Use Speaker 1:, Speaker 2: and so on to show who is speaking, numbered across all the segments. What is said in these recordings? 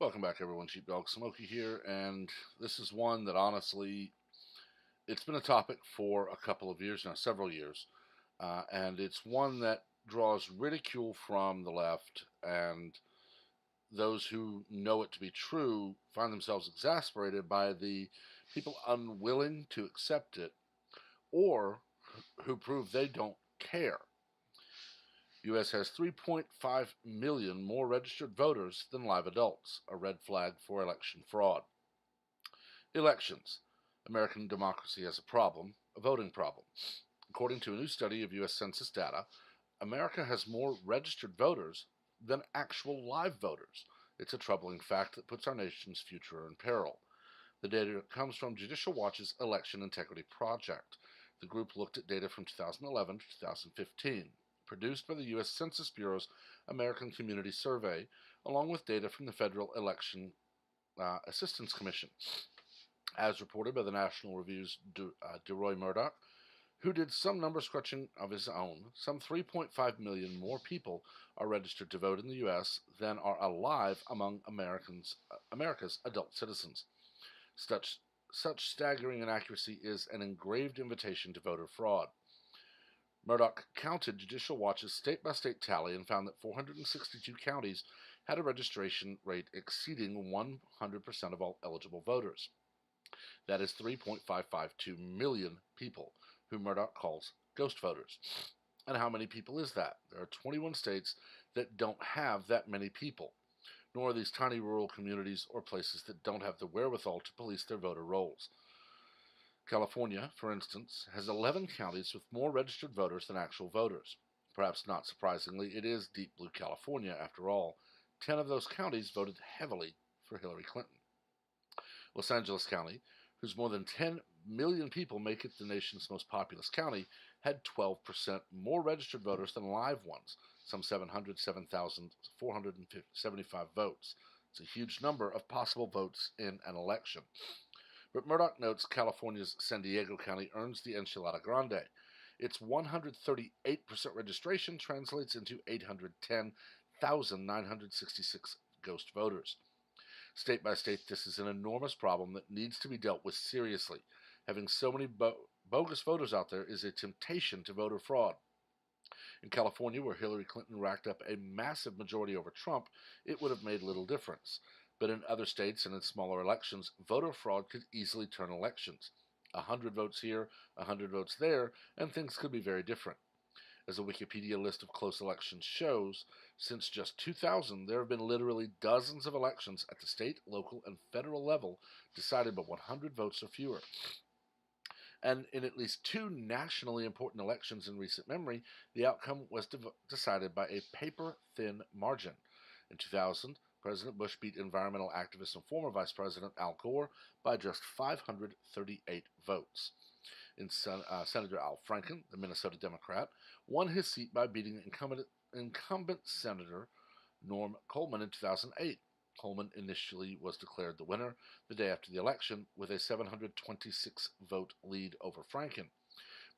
Speaker 1: Welcome back, everyone. Sheepdog Smokey here, and this is one that honestly, it's been a topic for a couple of years now, several years, and it's one that draws ridicule from the left, and those who know it to be true find themselves exasperated by the people unwilling to accept it or who prove they don't care. U.S. has 3.5 million more registered voters than live adults, a red flag for election fraud. Elections. American democracy has a problem, a voting problem. According to a new study of U.S. Census data, America has more registered voters than actual live voters. It's a troubling fact that puts our nation's future in peril. The data comes from Judicial Watch's Election Integrity Project. The group looked at data from 2011 to 2015, produced by the U.S. Census Bureau's American Community Survey, along with data from the Federal Election Assistance Commission. As reported by the National Review's DeRoy Murdoch, who did some number scrunching of his own, some 3.5 million more people are registered to vote in the U.S. than are alive among America's adult citizens. Such staggering inaccuracy is an engraved invitation to voter fraud. Murdoch counted Judicial Watch's state-by-state tally and found that 462 counties had a registration rate exceeding 100% of all eligible voters. That is 3.552 million people, who Murdoch calls ghost voters. And how many people is that? There are 21 states that don't have that many people, nor are these tiny rural communities or places that don't have the wherewithal to police their voter rolls. California, for instance, has 11 counties with more registered voters than actual voters. Perhaps not surprisingly, it is deep blue California after all. 10 of those counties voted heavily for Hillary Clinton. Los Angeles County, whose more than 10 million people make it the nation's most populous county, had 12% more registered voters than live ones, some 707,475 votes. It's a huge number of possible votes in an election. But Murdoch notes California's San Diego County earns the Enchilada Grande. Its 138% registration translates into 810,966 ghost voters. State by state, this is an enormous problem that needs to be dealt with seriously. Having so many bogus voters out there is a temptation to voter fraud. In California, where Hillary Clinton racked up a massive majority over Trump, it would have made little difference. But in other states and in smaller elections, voter fraud could easily turn elections. 100 votes here, 100 votes there, and things could be very different. As a Wikipedia list of close elections shows, since just 2000, there have been literally dozens of elections at the state, local, and federal level decided by 100 votes or fewer. And in at least two nationally important elections in recent memory, the outcome was decided by a paper-thin margin. In 2000, President Bush beat environmental activist and former Vice President Al Gore by just 538 votes. Senator Al Franken, the Minnesota Democrat, won his seat by beating incumbent Senator Norm Coleman in 2008. Coleman initially was declared the winner the day after the election with a 726 vote lead over Franken.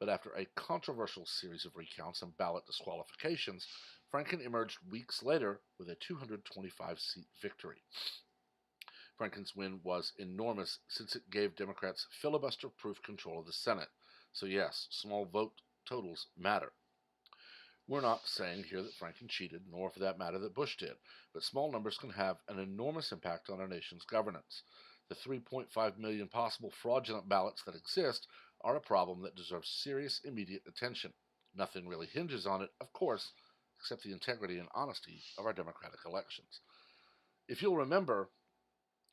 Speaker 1: But after a controversial series of recounts and ballot disqualifications, Franken emerged weeks later with a 225-seat victory. Franken's win was enormous since it gave Democrats filibuster-proof control of the Senate. So yes, small vote totals matter. We're not saying here that Franken cheated, nor for that matter that Bush did, but small numbers can have an enormous impact on our nation's governance. The 3.5 million possible fraudulent ballots that exist are a problem that deserves serious, immediate attention. Nothing really hinges on it, of course, except the integrity and honesty of our democratic elections. If you'll remember,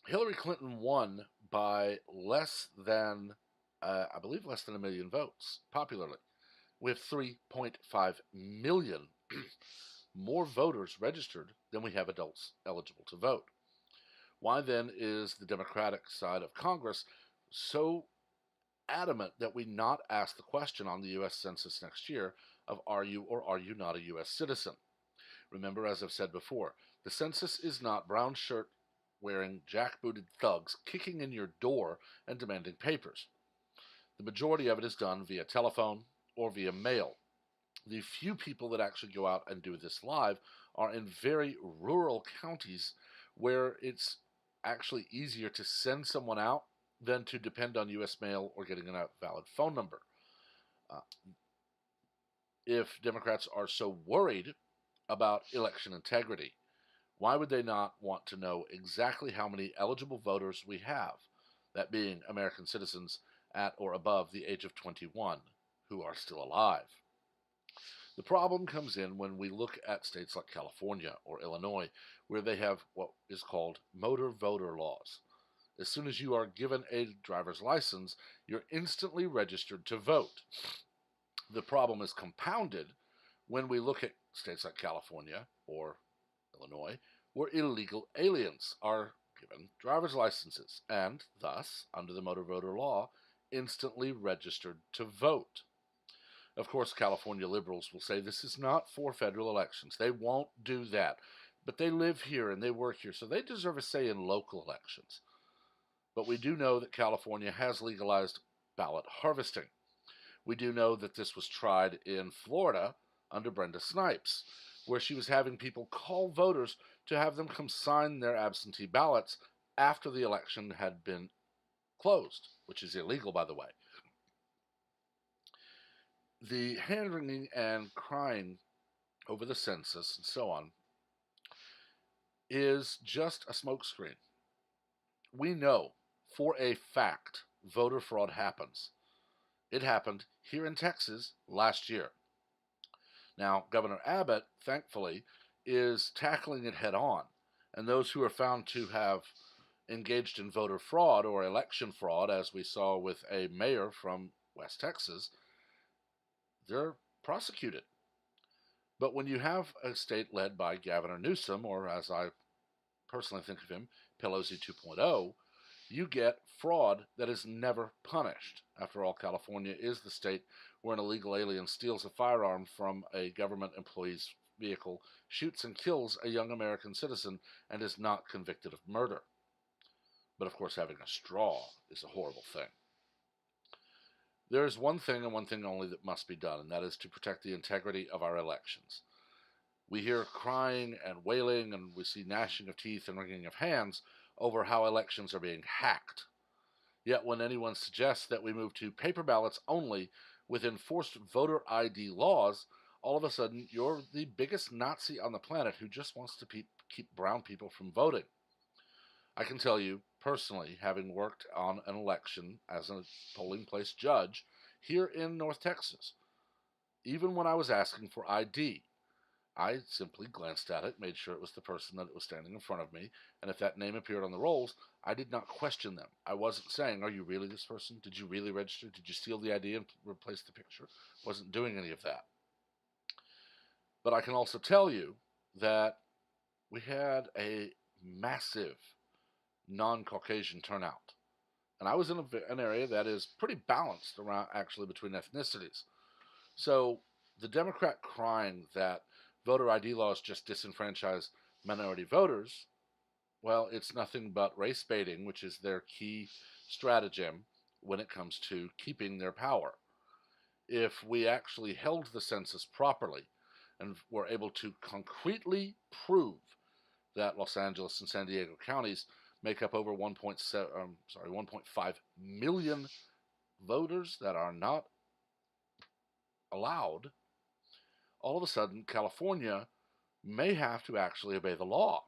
Speaker 1: Hillary Clinton won by less than a million votes, popularly. We have 3.5 million more voters registered than we have adults eligible to vote. Why then is the Democratic side of Congress so adamant that we not ask the question on the U.S. Census next year of are you or are you not a U.S. citizen? Remember, as I've said before, the census is not brown shirt wearing jackbooted thugs kicking in your door and demanding papers. The majority of it is done via telephone or via mail. The few people that actually go out and do this live are in very rural counties where it's actually easier to send someone out than to depend on U.S. mail or getting a valid phone number. Uh, if Democrats are so worried about election integrity, why would they not want to know exactly how many eligible voters we have, that being American citizens at or above the age of 21 who are still alive? The problem comes in when we look at states like California or Illinois, where they have what is called motor voter laws. As soon as you are given a driver's license, you're instantly registered to vote. The problem is compounded when we look at states like California or Illinois, where illegal aliens are given driver's licenses and, thus, under the motor voter law, instantly registered to vote. Of course, California liberals will say this is not for federal elections. They won't do that. But they live here and they work here, so they deserve a say in local elections. But we do know that California has legalized ballot harvesting. We do know that this was tried in Florida under Brenda Snipes, where she was having people call voters to have them come sign their absentee ballots after the election had been closed, which is illegal, by the way. The hand-wringing and crying over the census and so on is just a smokescreen. We know for a fact voter fraud happens. It happened here in Texas last year. Now, Governor Abbott, thankfully, is tackling it head on, and those who are found to have engaged in voter fraud or election fraud, as we saw with a mayor from West Texas, they're prosecuted. But when you have a state led by Gavin Newsom, or as I personally think of him, Pelosi 2.0, you get fraud that is never punished. After all, California is the state where an illegal alien steals a firearm from a government employee's vehicle, shoots and kills a young American citizen, and is not convicted of murder. But of course, having a straw is a horrible thing. There is one thing and one thing only that must be done, and that is to protect the integrity of our elections. We hear crying and wailing, and we see gnashing of teeth and wringing of hands over how elections are being hacked. Yet when anyone suggests that we move to paper ballots only with enforced voter ID laws, all of a sudden you're the biggest Nazi on the planet who just wants to keep brown people from voting. I can tell you, personally, having worked on an election as a polling place judge here in North Texas, even when I was asking for ID, I simply glanced at it, made sure it was the person that was standing in front of me, and if that name appeared on the rolls, I did not question them. I wasn't saying, are you really this person? Did you really register? Did you steal the ID and replace the picture? Wasn't doing any of that. But I can also tell you that we had a massive non-Caucasian turnout. And I was in an area that is pretty balanced around, actually, between ethnicities. So the Democrat crying that voter ID laws just disenfranchise minority voters, well, it's nothing but race baiting, which is their key stratagem when it comes to keeping their power. If we actually held the census properly and were able to concretely prove that Los Angeles and San Diego counties make up over 1.5 million voters that are not allowed, all of a sudden California may have to actually obey the law.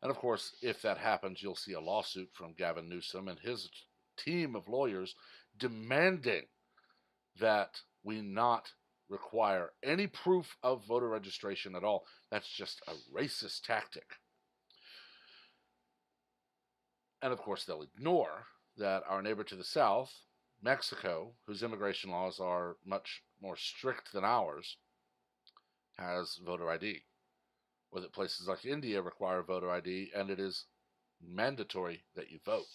Speaker 1: And of course, if that happens, you'll see a lawsuit from Gavin Newsom and his team of lawyers demanding that we not require any proof of voter registration at all. That's just a racist tactic. And of course, they'll ignore that our neighbor to the south, Mexico, whose immigration laws are much more strict than ours, has voter ID. Or that places like India require voter ID, and it is mandatory that you vote.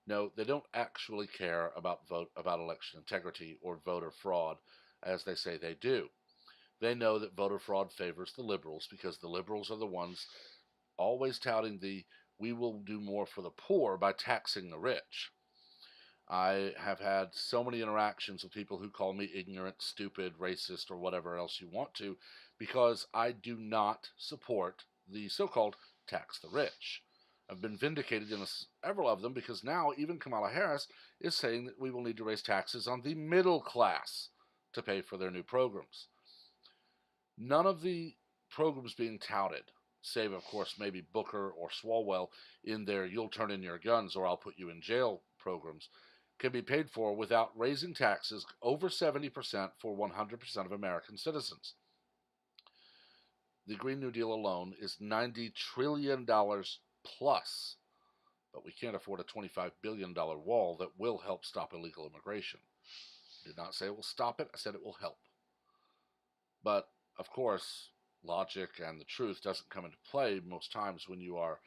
Speaker 1: No, they don't actually care about election integrity or voter fraud, as they say they do. They know that voter fraud favors the liberals because the liberals are the ones always touting the we will do more for the poor by taxing the rich. I have had so many interactions with people who call me ignorant, stupid, racist, or whatever else you want to, because I do not support the so-called tax the rich. I've been vindicated in several of them because now even Kamala Harris is saying that we will need to raise taxes on the middle class to pay for their new programs. None of the programs being touted, save of course maybe Booker or Swalwell in their "you'll turn in your guns or I'll put you in jail" programs, can be paid for without raising taxes over 70% for 100% of American citizens. The Green New Deal alone is $90 trillion plus, but we can't afford a $25 billion wall that will help stop illegal immigration. I did not say it will stop it, I said it will help. But, of course, logic and the truth doesn't come into play most times when you are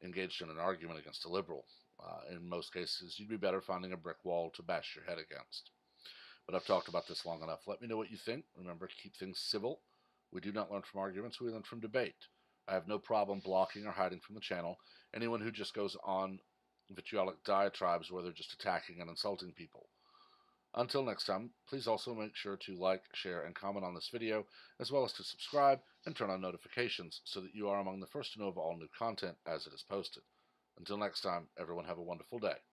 Speaker 1: engaged in an argument against a liberal. In most cases, you'd be better finding a brick wall to bash your head against. But I've talked about this long enough. Let me know what you think. Remember, keep things civil. We do not learn from arguments, we learn from debate. I have no problem blocking or hiding from the channel anyone who just goes on vitriolic diatribes where they're just attacking and insulting people. Until next time, please also make sure to like, share, and comment on this video, as well as to subscribe and turn on notifications so that you are among the first to know of all new content as it is posted. Until next time, everyone have a wonderful day.